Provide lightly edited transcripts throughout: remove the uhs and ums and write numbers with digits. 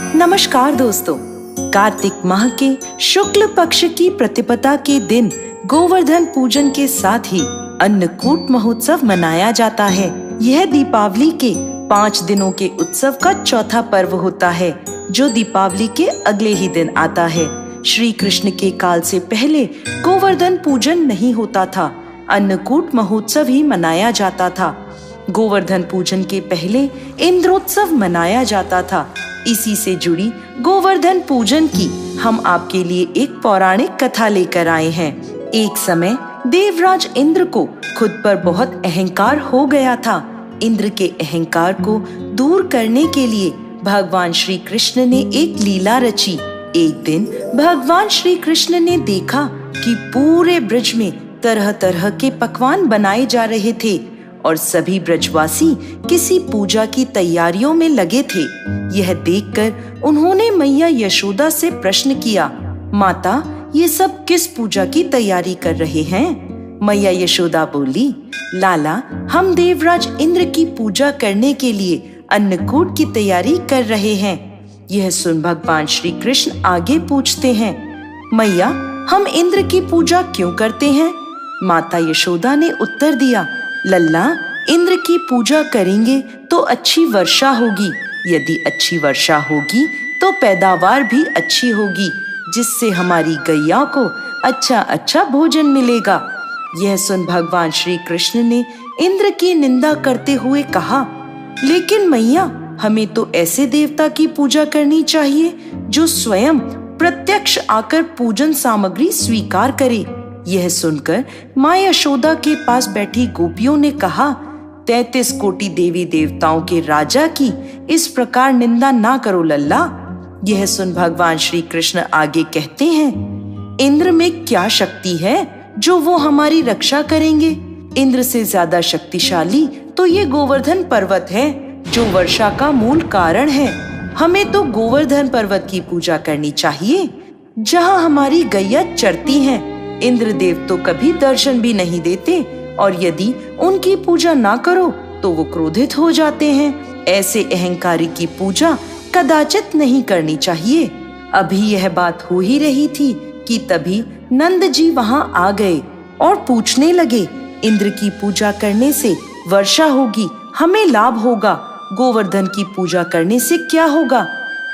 नमस्कार दोस्तों, कार्तिक माह के शुक्ल पक्ष की प्रतिपदा के दिन गोवर्धन पूजन के साथ ही अन्नकूट महोत्सव मनाया जाता है। यह दीपावली के 5 दिनों के उत्सव का चौथा पर्व होता है, जो दीपावली के अगले ही दिन आता है। श्री कृष्ण के काल से पहले गोवर्धन पूजन नहीं होता था, अन्नकूट महोत्सव ही मनाया जाता था। गोवर्धन पूजन के पहले इंद्रोत्सव मनाया जाता था। इसी से जुड़ी गोवर्धन पूजन की हम आपके लिए एक पौराणिक कथा लेकर आए हैं। एक समय देवराज इंद्र को खुद पर बहुत अहंकार हो गया था। इंद्र के अहंकार को दूर करने के लिए भगवान श्री कृष्ण ने एक लीला रची। एक दिन भगवान श्री कृष्ण ने देखा कि पूरे ब्रज में तरह तरह के पकवान बनाए जा रहे थे और सभी ब्रजवासी किसी पूजा की तैयारियों में लगे थे। यह देखकर उन्होंने मैया यशोदा से प्रश्न किया, माता, ये सब किस पूजा की तैयारी कर रहे हैं? मैया यशोदा बोली, लाला, हम देवराज इंद्र की पूजा करने के लिए अन्नकूट की तैयारी कर रहे हैं। यह सुन भगवान श्री कृष्ण आगे पूछते हैं, मैया, हम इंद्र की पूजा क्यों करते हैं? माता यशोदा ने उत्तर दिया, लल्ला, इंद्र की पूजा करेंगे तो अच्छी वर्षा होगी। यदि अच्छी वर्षा होगी तो पैदावार भी अच्छी होगी, जिससे हमारी गैया को अच्छा अच्छा भोजन मिलेगा। यह सुन भगवान श्री कृष्ण ने इंद्र की निंदा करते हुए कहा, लेकिन मैया, हमें तो ऐसे देवता की पूजा करनी चाहिए जो स्वयं प्रत्यक्ष आकर पूजन सामग्री स्वीकार करे। यह सुनकर माँ यशोदा के पास बैठी गोपियों ने कहा, 33 कोटि देवी देवताओं के राजा की इस प्रकार निंदा ना करो लल्ला। यह सुन भगवान श्री कृष्ण आगे कहते हैं, इंद्र में क्या शक्ति है जो वो हमारी रक्षा करेंगे? इंद्र से ज्यादा शक्तिशाली तो ये गोवर्धन पर्वत है, जो वर्षा का मूल कारण है। हमें तो गोवर्धन पर्वत की पूजा करनी चाहिए, जहाँ हमारी गैया चरती हैं। इंद्र देव तो कभी दर्शन भी नहीं देते और यदि उनकी पूजा ना करो तो वो क्रोधित हो जाते हैं। ऐसे अहंकारी की पूजा कदाचित नहीं करनी चाहिए। अभी यह बात हो ही रही थी कि तभी नंद जी वहां आ गए और पूछने लगे, इंद्र की पूजा करने से वर्षा होगी, हमें लाभ होगा, गोवर्धन की पूजा करने से क्या होगा?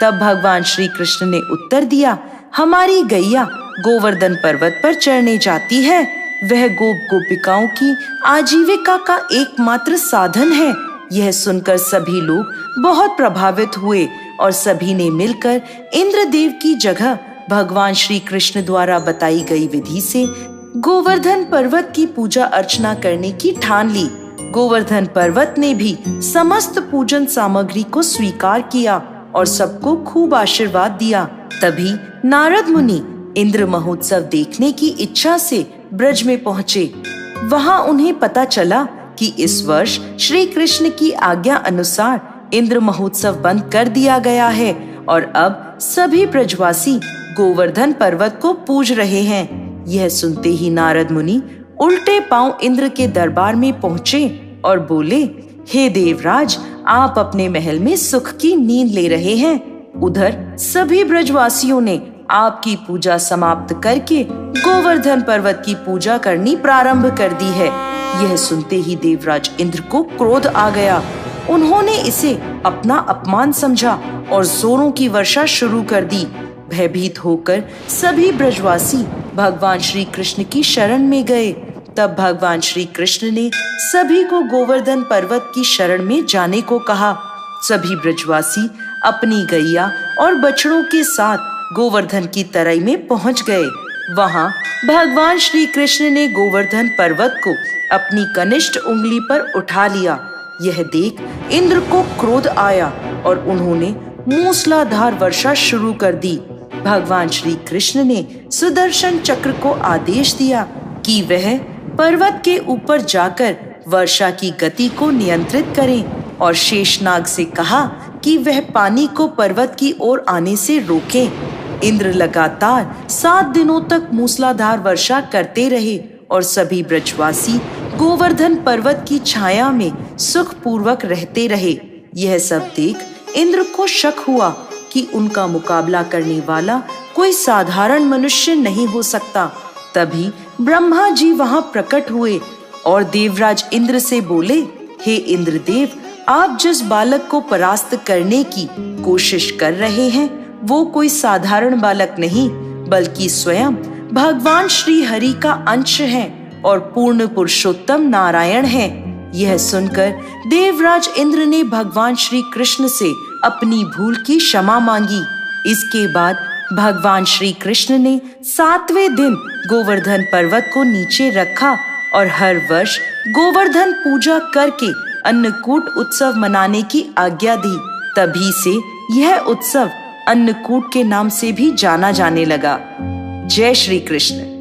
तब भगवान श्री कृष्ण ने उत्तर दिया, हमारी गैया गोवर्धन पर्वत पर चढ़ने जाती है। वह गोप गोपिकाओं की आजीविका का एकमात्र साधन है। यह सुनकर सभी लोग बहुत प्रभावित हुए और सभी ने मिलकर इंद्रदेव की जगह भगवान श्री कृष्ण द्वारा बताई गई विधि से गोवर्धन पर्वत की पूजा अर्चना करने की ठान ली। गोवर्धन पर्वत ने भी समस्त पूजन सामग्री को स्वीकार किया और सबको खूब आशीर्वाद दिया। तभी नारद मुनि इंद्र महोत्सव देखने की इच्छा से ब्रज में पहुँचे। वहां उन्हें पता चला कि इस वर्ष श्री कृष्ण की आज्ञा अनुसार इंद्र महोत्सव बंद कर दिया गया है और अब सभी ब्रजवासी गोवर्धन पर्वत को पूज रहे हैं। यह सुनते ही नारद मुनि उल्टे पांव इंद्र के दरबार में पहुँचे और बोले, हे देवराज, आप अपने महल में सुख की नींद ले रहे हैं। उधर सभी ब्रजवासियों ने आपकी पूजा समाप्त करके गोवर्धन पर्वत की पूजा करनी प्रारंभ कर दी है। यह सुनते ही देवराज इंद्र को क्रोध आ गया। उन्होंने इसे अपना अपमान समझा और जोरों की वर्षा शुरू कर दी। भयभीत होकर सभी ब्रजवासी भगवान श्री कृष्ण की शरण में गए। तब भगवान श्री कृष्ण ने सभी को गोवर्धन पर्वत की शरण में जाने को कहा। सभी ब्रजवासी अपनी गैया और बछड़ों के साथ गोवर्धन की तराई में पहुंच गए। वहां भगवान श्री कृष्ण ने गोवर्धन पर्वत को अपनी कनिष्ठ उंगली पर उठा लिया। यह देख इंद्र को क्रोध आया और उन्होंने मूसलाधार वर्षा शुरू कर दी। भगवान श्री कृष्ण ने सुदर्शन चक्र को आदेश दिया कि वह पर्वत के ऊपर जाकर वर्षा की गति को नियंत्रित करें और शेषनाग से कहा कि वह पानी को पर्वत की ओर आने से रोकें। इंद्र लगातार 7 दिनों तक मूसलाधार वर्षा करते रहे और सभी ब्रजवासी गोवर्धन पर्वत की छाया में सुख पूर्वक रहते रहे। यह सब देख इंद्र को शक हुआ कि उनका मुकाबला करने वाला कोई साधारण मनुष्य नहीं हो सकता। तभी ब्रह्मा जी वहां प्रकट हुए और देवराज इंद्र से बोले, हे इंद्रदेव, आप जिस बालक को परास्त करने की कोशिश कर रहे हैं वो कोई साधारण बालक नहीं बल्कि स्वयं भगवान श्री हरि का अंश है और पूर्ण पुरुषोत्तम नारायण है। यह सुनकर देवराज इंद्र ने भगवान श्री कृष्ण से अपनी भूल की क्षमा मांगी। इसके बाद भगवान श्री कृष्ण ने 7वें दिन गोवर्धन पर्वत को नीचे रखा और हर वर्ष गोवर्धन पूजा करके अन्नकूट उत्सव मनाने की आज्ञा दी। तभी से यह उत्सव अन्नकूट के नाम से भी जाना जाने लगा। जय श्री कृष्ण।